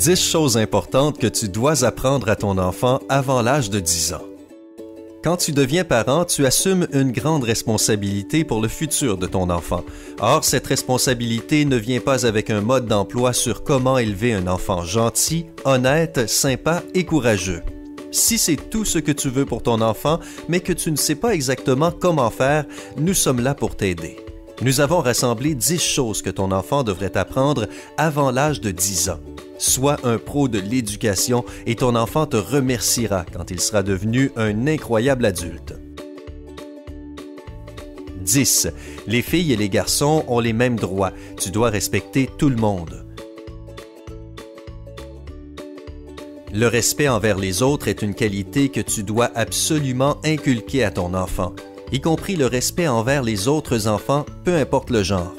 10 choses importantes que tu dois apprendre à ton enfant avant l'âge de 10 ans. Quand tu deviens parent, tu assumes une grande responsabilité pour le futur de ton enfant. Or, cette responsabilité ne vient pas avec un mode d'emploi sur comment élever un enfant gentil, honnête, sympa et courageux. Si c'est tout ce que tu veux pour ton enfant, mais que tu ne sais pas exactement comment faire, nous sommes là pour t'aider. Nous avons rassemblé 10 choses que ton enfant devrait apprendre avant l'âge de 10 ans. Sois un pro de l'éducation et ton enfant te remerciera quand il sera devenu un incroyable adulte. 10. Les filles et les garçons ont les mêmes droits. Tu dois respecter tout le monde. Le respect envers les autres est une qualité que tu dois absolument inculquer à ton enfant, y compris le respect envers les autres enfants, peu importe le genre.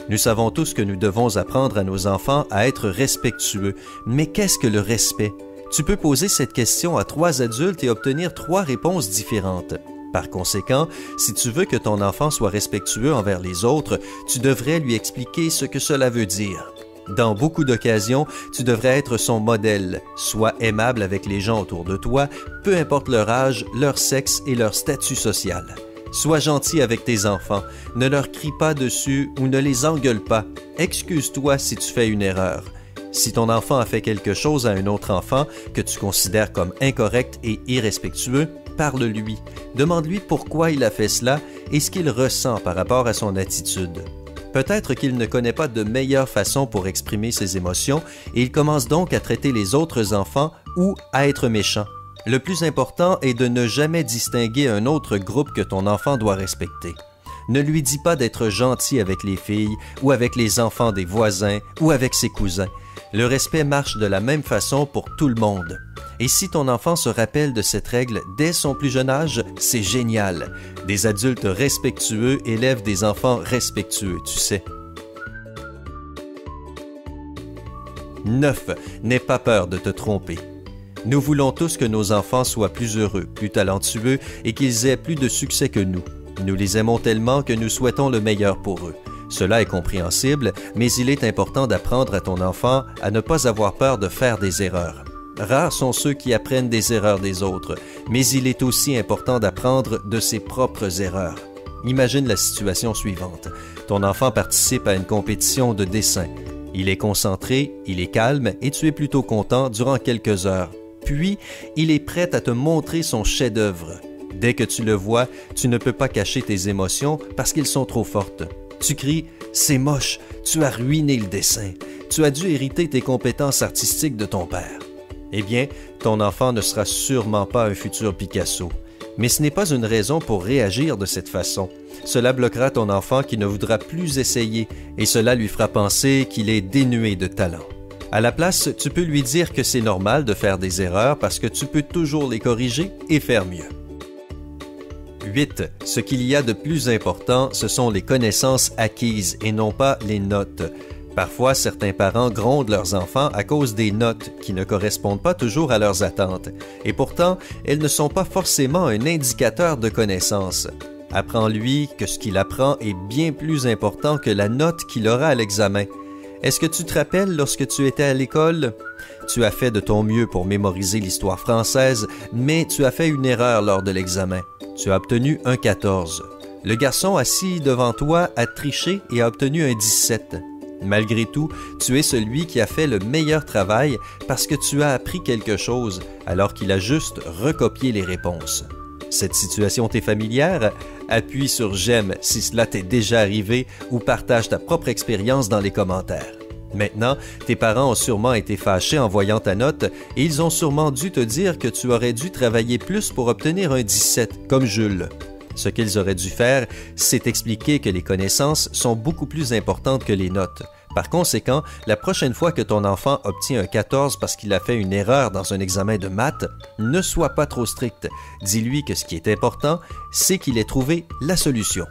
Nous savons tous que nous devons apprendre à nos enfants à être respectueux. Mais qu'est-ce que le respect? Tu peux poser cette question à 3 adultes et obtenir 3 réponses différentes. Par conséquent, si tu veux que ton enfant soit respectueux envers les autres, tu devrais lui expliquer ce que cela veut dire. Dans beaucoup d'occasions, tu devrais être son modèle. Sois aimable avec les gens autour de toi, peu importe leur âge, leur sexe et leur statut social. Sois gentil avec tes enfants, ne leur crie pas dessus ou ne les engueule pas. Excuse-toi si tu fais une erreur. Si ton enfant a fait quelque chose à un autre enfant que tu considères comme incorrect et irrespectueux, parle-lui. Demande-lui pourquoi il a fait cela et ce qu'il ressent par rapport à son attitude. Peut-être qu'il ne connaît pas de meilleure façon pour exprimer ses émotions et il commence donc à traiter les autres enfants ou à être méchant. Le plus important est de ne jamais distinguer un autre groupe que ton enfant doit respecter. Ne lui dis pas d'être gentil avec les filles ou avec les enfants des voisins ou avec ses cousins. Le respect marche de la même façon pour tout le monde. Et si ton enfant se rappelle de cette règle dès son plus jeune âge, c'est génial. Des adultes respectueux élèvent des enfants respectueux, tu sais. 9. N'aie pas peur de te tromper. Nous voulons tous que nos enfants soient plus heureux, plus talentueux et qu'ils aient plus de succès que nous. Nous les aimons tellement que nous souhaitons le meilleur pour eux. Cela est compréhensible, mais il est important d'apprendre à ton enfant à ne pas avoir peur de faire des erreurs. Rares sont ceux qui apprennent des erreurs des autres, mais il est aussi important d'apprendre de ses propres erreurs. Imagine la situation suivante. Ton enfant participe à une compétition de dessin. Il est concentré, il est calme et tu es plutôt content durant quelques heures. Puis, il est prêt à te montrer son chef-d'œuvre. Dès que tu le vois, tu ne peux pas cacher tes émotions parce qu'elles sont trop fortes. Tu cries « C'est moche, tu as ruiné le dessin. Tu as dû hériter tes compétences artistiques de ton père. » Eh bien, ton enfant ne sera sûrement pas un futur Picasso. Mais ce n'est pas une raison pour réagir de cette façon. Cela bloquera ton enfant qui ne voudra plus essayer et cela lui fera penser qu'il est dénué de talent. À la place, tu peux lui dire que c'est normal de faire des erreurs parce que tu peux toujours les corriger et faire mieux. 8. Ce qu'il y a de plus important, ce sont les connaissances acquises et non pas les notes. Parfois, certains parents grondent leurs enfants à cause des notes qui ne correspondent pas toujours à leurs attentes. Et pourtant, elles ne sont pas forcément un indicateur de connaissance. Apprends-lui que ce qu'il apprend est bien plus important que la note qu'il aura à l'examen. Est-ce que tu te rappelles lorsque tu étais à l'école? Tu as fait de ton mieux pour mémoriser l'histoire française, mais tu as fait une erreur lors de l'examen. Tu as obtenu un 14. Le garçon assis devant toi a triché et a obtenu un 17. Malgré tout, tu es celui qui a fait le meilleur travail parce que tu as appris quelque chose alors qu'il a juste recopié les réponses. Cette situation t'est familière? Appuie sur « J'aime » si cela t'est déjà arrivé ou partage ta propre expérience dans les commentaires. Maintenant, tes parents ont sûrement été fâchés en voyant ta note et ils ont sûrement dû te dire que tu aurais dû travailler plus pour obtenir un 17, comme Jules. Ce qu'ils auraient dû faire, c'est expliquer que les connaissances sont beaucoup plus importantes que les notes. Par conséquent, la prochaine fois que ton enfant obtient un 14 parce qu'il a fait une erreur dans un examen de maths, ne sois pas trop strict. Dis-lui que ce qui est important, c'est qu'il ait trouvé la solution.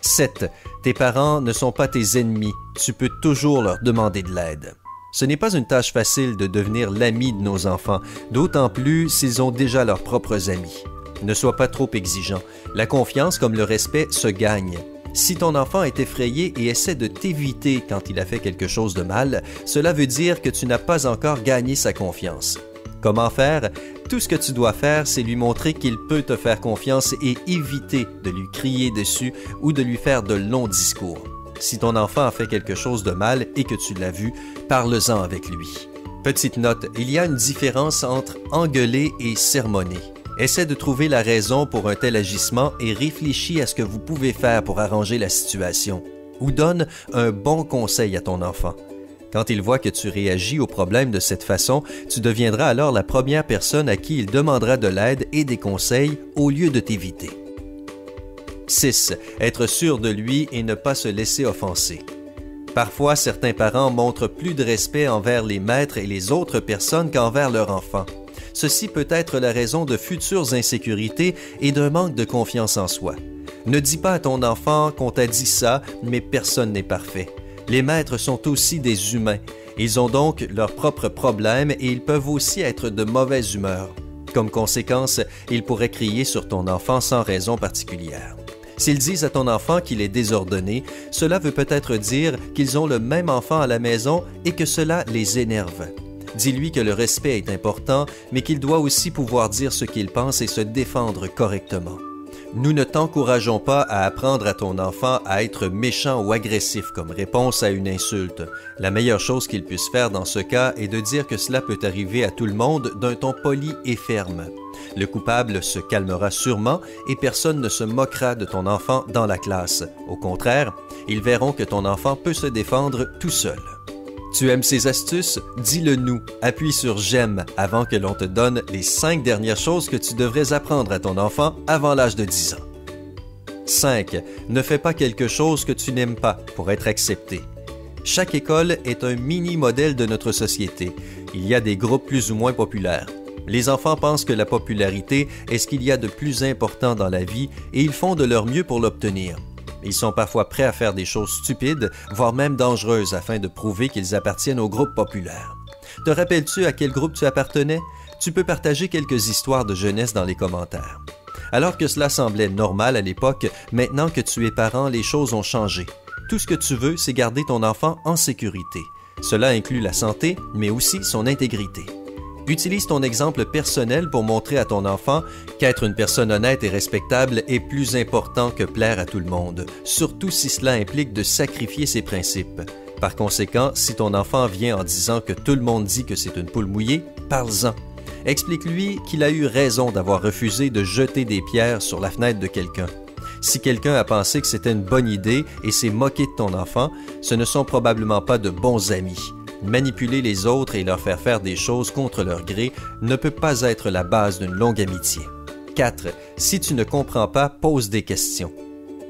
7. Tes parents ne sont pas tes ennemis. Tu peux toujours leur demander de l'aide. Ce n'est pas une tâche facile de devenir l'ami de nos enfants, d'autant plus s'ils ont déjà leurs propres amis. Ne sois pas trop exigeant. La confiance comme le respect se gagne. Si ton enfant est effrayé et essaie de t'éviter quand il a fait quelque chose de mal, cela veut dire que tu n'as pas encore gagné sa confiance. Comment faire? Tout ce que tu dois faire, c'est lui montrer qu'il peut te faire confiance et éviter de lui crier dessus ou de lui faire de longs discours. Si ton enfant a fait quelque chose de mal et que tu l'as vu, parle-en avec lui. Petite note, il y a une différence entre engueuler et sermonner. Essaie de trouver la raison pour un tel agissement et réfléchis à ce que vous pouvez faire pour arranger la situation. Ou donne un bon conseil à ton enfant. Quand il voit que tu réagis au problème de cette façon, tu deviendras alors la première personne à qui il demandera de l'aide et des conseils au lieu de t'éviter. 6. Être sûr de lui et ne pas se laisser offenser. Parfois, certains parents montrent plus de respect envers les maîtres et les autres personnes qu'envers leur enfant. Ceci peut être la raison de futures insécurités et d'un manque de confiance en soi. Ne dis pas à ton enfant qu'on t'a dit ça, mais personne n'est parfait. Les maîtres sont aussi des humains. Ils ont donc leurs propres problèmes et ils peuvent aussi être de mauvaise humeur. Comme conséquence, ils pourraient crier sur ton enfant sans raison particulière. S'ils disent à ton enfant qu'il est désordonné, cela veut peut-être dire qu'ils ont le même enfant à la maison et que cela les énerve. Dis-lui que le respect est important, mais qu'il doit aussi pouvoir dire ce qu'il pense et se défendre correctement. Nous ne t'encourageons pas à apprendre à ton enfant à être méchant ou agressif comme réponse à une insulte. La meilleure chose qu'il puisse faire dans ce cas est de dire que cela peut arriver à tout le monde d'un ton poli et ferme. Le coupable se calmera sûrement et personne ne se moquera de ton enfant dans la classe. Au contraire, ils verront que ton enfant peut se défendre tout seul. Tu aimes ces astuces? Dis-le nous. Appuie sur « J'aime » avant que l'on te donne les 5 dernières choses que tu devrais apprendre à ton enfant avant l'âge de 10 ans. 5. Ne fais pas quelque chose que tu n'aimes pas pour être accepté. Chaque école est un mini-modèle de notre société. Il y a des groupes plus ou moins populaires. Les enfants pensent que la popularité est ce qu'il y a de plus important dans la vie et ils font de leur mieux pour l'obtenir. Ils sont parfois prêts à faire des choses stupides, voire même dangereuses, afin de prouver qu'ils appartiennent au groupe populaire. Te rappelles-tu à quel groupe tu appartenais? Tu peux partager quelques histoires de jeunesse dans les commentaires. Alors que cela semblait normal à l'époque, maintenant que tu es parent, les choses ont changé. Tout ce que tu veux, c'est garder ton enfant en sécurité. Cela inclut la santé, mais aussi son intégrité. Utilise ton exemple personnel pour montrer à ton enfant qu'être une personne honnête et respectable est plus important que plaire à tout le monde, surtout si cela implique de sacrifier ses principes. Par conséquent, si ton enfant vient en disant que tout le monde dit que c'est une poule mouillée, parle-en. Explique-lui qu'il a eu raison d'avoir refusé de jeter des pierres sur la fenêtre de quelqu'un. Si quelqu'un a pensé que c'était une bonne idée et s'est moqué de ton enfant, ce ne sont probablement pas de bons amis. Manipuler les autres et leur faire faire des choses contre leur gré ne peut pas être la base d'une longue amitié. 4. Si tu ne comprends pas, pose des questions.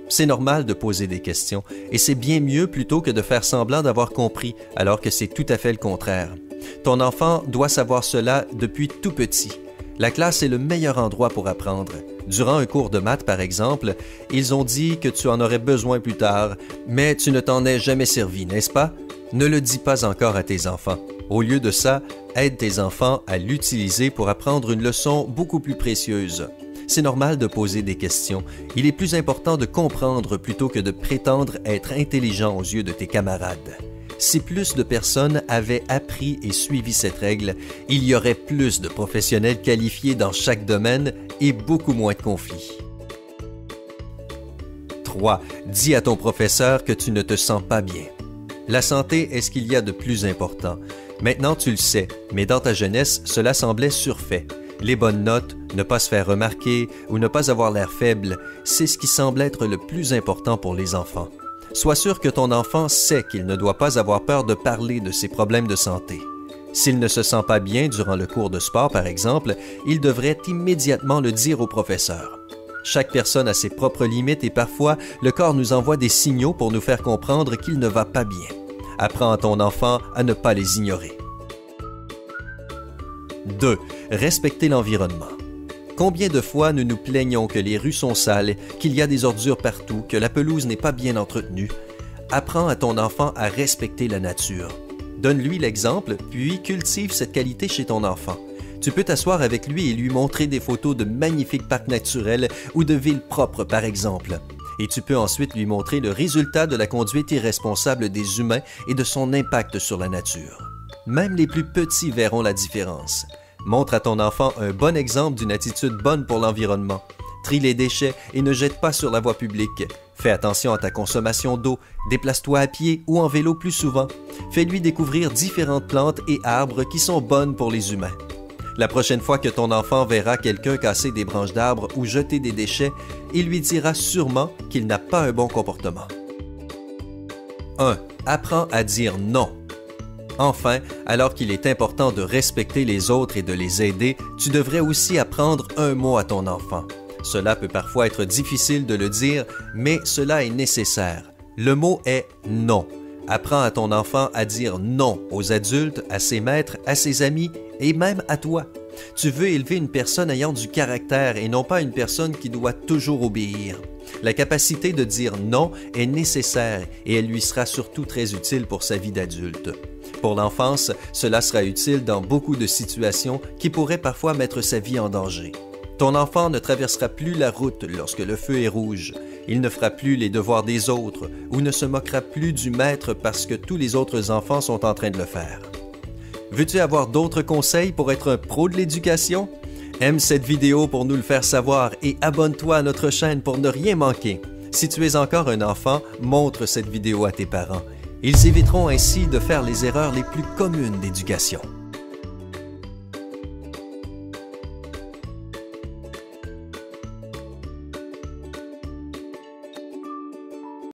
C'est normal de poser des questions, et c'est bien mieux plutôt que de faire semblant d'avoir compris, alors que c'est tout à fait le contraire. Ton enfant doit savoir cela depuis tout petit. La classe est le meilleur endroit pour apprendre. Durant un cours de maths, par exemple, ils ont dit que tu en aurais besoin plus tard, mais tu ne t'en es jamais servi, n'est-ce pas? Ne le dis pas encore à tes enfants. Au lieu de ça, aide tes enfants à l'utiliser pour apprendre une leçon beaucoup plus précieuse. C'est normal de poser des questions. Il est plus important de comprendre plutôt que de prétendre être intelligent aux yeux de tes camarades. Si plus de personnes avaient appris et suivi cette règle, il y aurait plus de professionnels qualifiés dans chaque domaine et beaucoup moins de conflits. 3. Dis à ton professeur que tu ne te sens pas bien. La santé est ce qu'il y a de plus important. Maintenant, tu le sais, mais dans ta jeunesse, cela semblait surfait. Les bonnes notes, ne pas se faire remarquer ou ne pas avoir l'air faible, c'est ce qui semble être le plus important pour les enfants. Sois sûr que ton enfant sait qu'il ne doit pas avoir peur de parler de ses problèmes de santé. S'il ne se sent pas bien durant le cours de sport, par exemple, il devrait immédiatement le dire au professeur. Chaque personne a ses propres limites et parfois, le corps nous envoie des signaux pour nous faire comprendre qu'il ne va pas bien. Apprends à ton enfant à ne pas les ignorer. 2. Respecter l'environnement. Combien de fois nous nous plaignons que les rues sont sales, qu'il y a des ordures partout, que la pelouse n'est pas bien entretenue? Apprends à ton enfant à respecter la nature. Donne-lui l'exemple, puis cultive cette qualité chez ton enfant. Tu peux t'asseoir avec lui et lui montrer des photos de magnifiques parcs naturels ou de villes propres, par exemple. Et tu peux ensuite lui montrer le résultat de la conduite irresponsable des humains et de son impact sur la nature. Même les plus petits verront la différence. Montre à ton enfant un bon exemple d'une attitude bonne pour l'environnement. Trie les déchets et ne jette pas sur la voie publique. Fais attention à ta consommation d'eau. Déplace-toi à pied ou en vélo plus souvent. Fais-lui découvrir différentes plantes et arbres qui sont bonnes pour les humains. La prochaine fois que ton enfant verra quelqu'un casser des branches d'arbres ou jeter des déchets, il lui dira sûrement qu'il n'a pas un bon comportement. 1. Apprends à dire non. Enfin, alors qu'il est important de respecter les autres et de les aider, tu devrais aussi apprendre un mot à ton enfant. Cela peut parfois être difficile de le dire, mais cela est nécessaire. Le mot est « non ». Apprends à ton enfant à dire non aux adultes, à ses maîtres, à ses amis et même à toi. Tu veux élever une personne ayant du caractère et non pas une personne qui doit toujours obéir. La capacité de dire non est nécessaire et elle lui sera surtout très utile pour sa vie d'adulte. Pour l'enfance, cela sera utile dans beaucoup de situations qui pourraient parfois mettre sa vie en danger. Ton enfant ne traversera plus la route lorsque le feu est rouge. Il ne fera plus les devoirs des autres ou ne se moquera plus du maître parce que tous les autres enfants sont en train de le faire. Veux-tu avoir d'autres conseils pour être un pro de l'éducation? Aime cette vidéo pour nous le faire savoir et abonne-toi à notre chaîne pour ne rien manquer. Si tu es encore un enfant, montre cette vidéo à tes parents. Ils éviteront ainsi de faire les erreurs les plus communes d'éducation.